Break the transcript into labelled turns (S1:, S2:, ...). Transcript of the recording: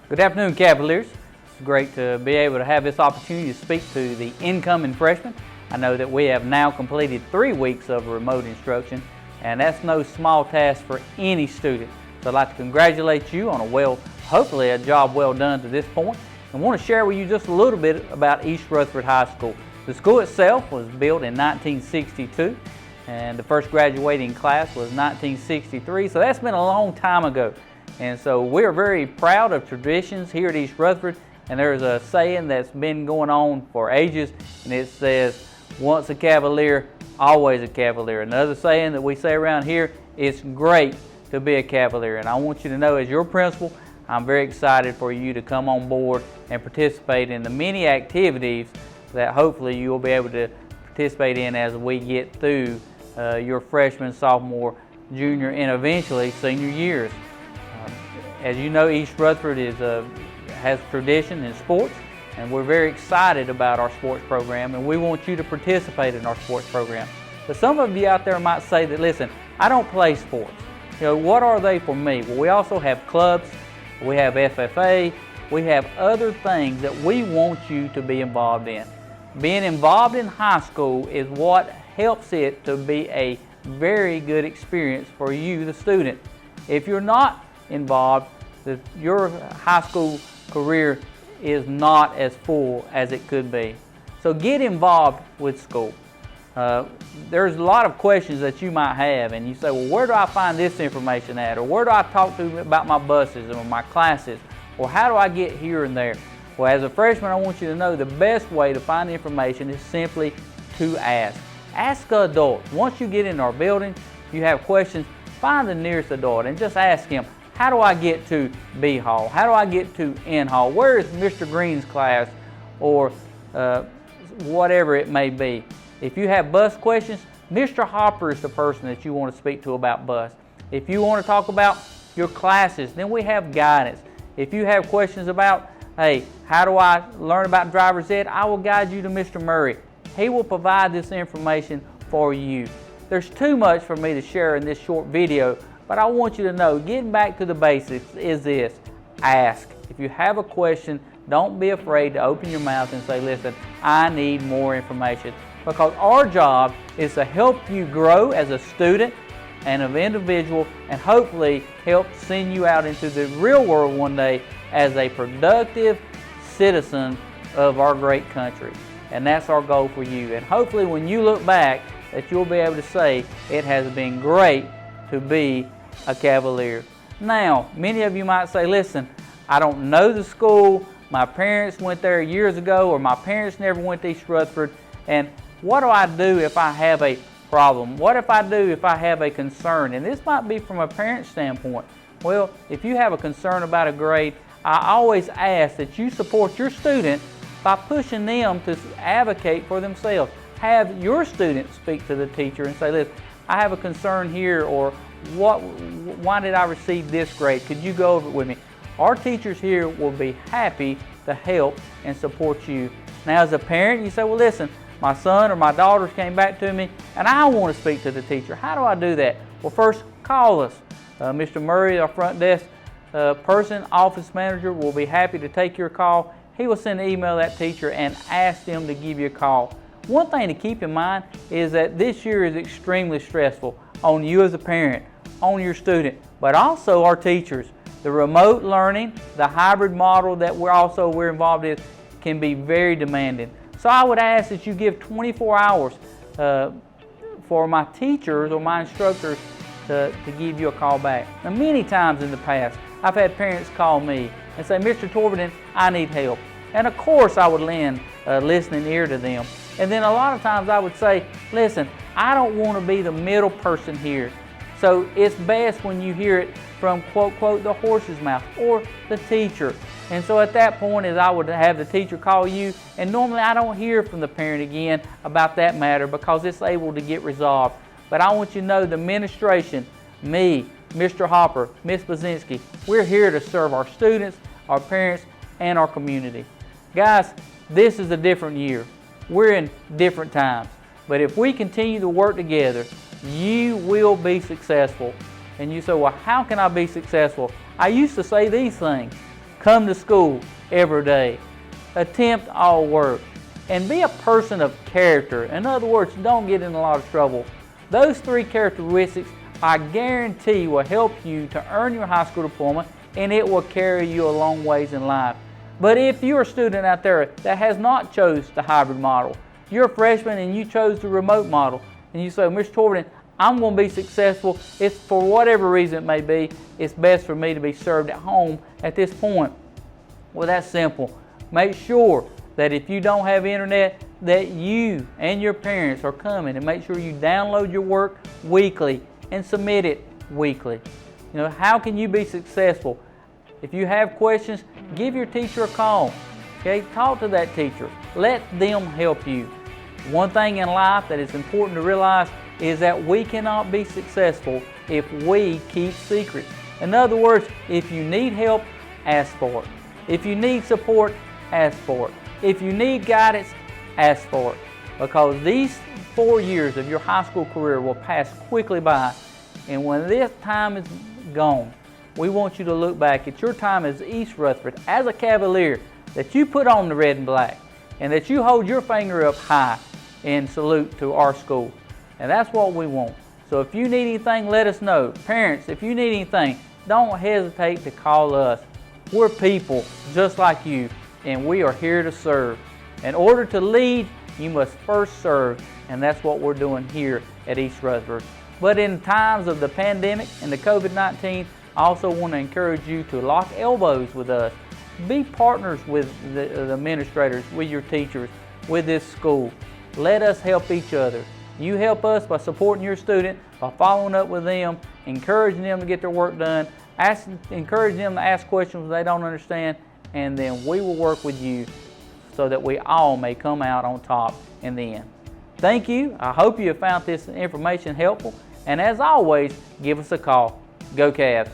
S1: Good afternoon, Cavaliers. It's great to be able to have this opportunity to speak to the incoming freshmen. I know that we have now completed 3 weeks of remote instruction, and that's no small task for any student. So I'd like to congratulate you on hopefully a job well done to this point. I want to share with you just a little bit about East Rutherford High School. The school itself was built in 1962, and the first graduating class was 1963, so that's been a long time ago. And so we're very proud of traditions here at East Rutherford, and there's a saying that's been going on for ages, and it says, once a Cavalier, always a Cavalier. Another saying that we say around here, it's great to be a Cavalier. And I want you to know, as your principal, I'm very excited for you to come on board and participate in the many activities that hopefully you'll be able to participate in as we get through your freshman, sophomore, junior, and eventually senior years. As you know, East Rutherford has tradition in sports, and we're very excited about our sports program, and we want you to participate in our sports program. But some of you out there might say that, listen, I don't play sports. You know, what are they for me? Well, we also have clubs, we have FFA, we have other things that we want you to be involved in. Being involved in high school is what helps it to be a very good experience for you, the student. If you're not involved, your high school career is not as full as it could be. So get involved with school. There's a lot of questions that you might have, and you say, well, where do I find this information at? Or where do I talk to about my buses or my classes? Or how do I get here and there? Well, as a freshman, I want you to know the best way to find information is simply to ask. Ask an adult. Once you get in our building, you have questions, find the nearest adult and just ask him, how do I get to B Hall? How do I get to N Hall? Where is Mr. Green's class? Or whatever it may be. If you have bus questions, Mr. Hopper is the person that you want to speak to about bus. If you want to talk about your classes, then we have guidance. If you have questions about, hey, how do I learn about driver's ed? I will guide you to Mr. Murray. He will provide this information for you. There's too much for me to share in this short video, but I want you to know, getting back to the basics is this: ask. If you have a question, don't be afraid to open your mouth and say, listen, I need more information. Because our job is to help you grow as a student and an individual, and hopefully help send you out into the real world one day as a productive citizen of our great country. And that's our goal for you. And hopefully when you look back, that you'll be able to say, it has been great to be a Cavalier. Now, many of you might say, listen, I don't know the school, my parents went there years ago, or my parents never went to East Rutherford, and what do I do if I have a problem? What if I do if I have a concern? And this might be from a parent standpoint. Well, if you have a concern about a grade, I always ask that you support your student by pushing them to advocate for themselves. Have your student speak to the teacher and say, listen, I have a concern here, or why did I receive this grade? Could you go over it with me? Our teachers here will be happy to help and support you. Now, as a parent, you say, well, listen, my son or my daughters came back to me and I want to speak to the teacher. How do I do that? Well, first, call us. Mr. Murray, our front desk person, office manager, will be happy to take your call. He will send an email to that teacher and ask them to give you a call. One thing to keep in mind is that this year is extremely stressful on you as a parent, on your student, but also our teachers. The remote learning, the hybrid model that we're involved in can be very demanding. So I would ask that you give 24 hours for my teachers or my instructors to give you a call back. Now, many times in the past, I've had parents call me and say, Mr. Torvinen, I need help. And of course I would lend a listening ear to them. And then a lot of times I would say, listen, I don't want to be the middle person here. So it's best when you hear it from, quote, quote, the horse's mouth or the teacher. And so at that point is I would have the teacher call you, and normally I don't hear from the parent again about that matter because it's able to get resolved. But I want you to know the administration, me, Mr. Hopper, Ms. Bazinski, we're here to serve our students, our parents, and our community. Guys, this is a different year. We're in different times. But if we continue to work together, you will be successful. And you say, well, how can I be successful? I used to say these things. Come to school every day. Attempt all work. And be a person of character. In other words, don't get in a lot of trouble. Those 3 characteristics, I guarantee, will help you to earn your high school diploma, and it will carry you a long ways in life. But if you're a student out there that has not chose the hybrid model, you're a freshman and you chose the remote model, and you say, Mr. Torvinen, I'm going to be successful. It's for whatever reason it may be, it's best for me to be served at home at this point. Well, that's simple. Make sure that if you don't have internet, that you and your parents are coming, and make sure you download your work weekly and submit it weekly. You know, how can you be successful? If you have questions, give your teacher a call. Okay, talk to that teacher. Let them help you. One thing in life that is important to realize is that we cannot be successful if we keep secrets. In other words, if you need help, ask for it. If you need support, ask for it. If you need guidance, ask for it. Because these 4 years of your high school career will pass quickly by. And when this time is gone, we want you to look back at your time as East Rutherford, as a Cavalier, that you put on the red and black, and that you hold your finger up high in salute to our school. And that's what we want. So if you need anything, let us know. Parents, if you need anything, don't hesitate to call us. We're people just like you, and we are here to serve. In order to lead, you must first serve, and that's what we're doing here at East Rutherford. But in times of the pandemic and the COVID-19, I also want to encourage you to lock elbows with us. Be partners with the administrators, with your teachers, with this school. Let us help each other. You help us by supporting your student, by following up with them, encouraging them to get their work done, encouraging them to ask questions they don't understand, and then we will work with you so that we all may come out on top in the end. Thank you. I hope you have found this information helpful. And as always, give us a call. Go Cavs.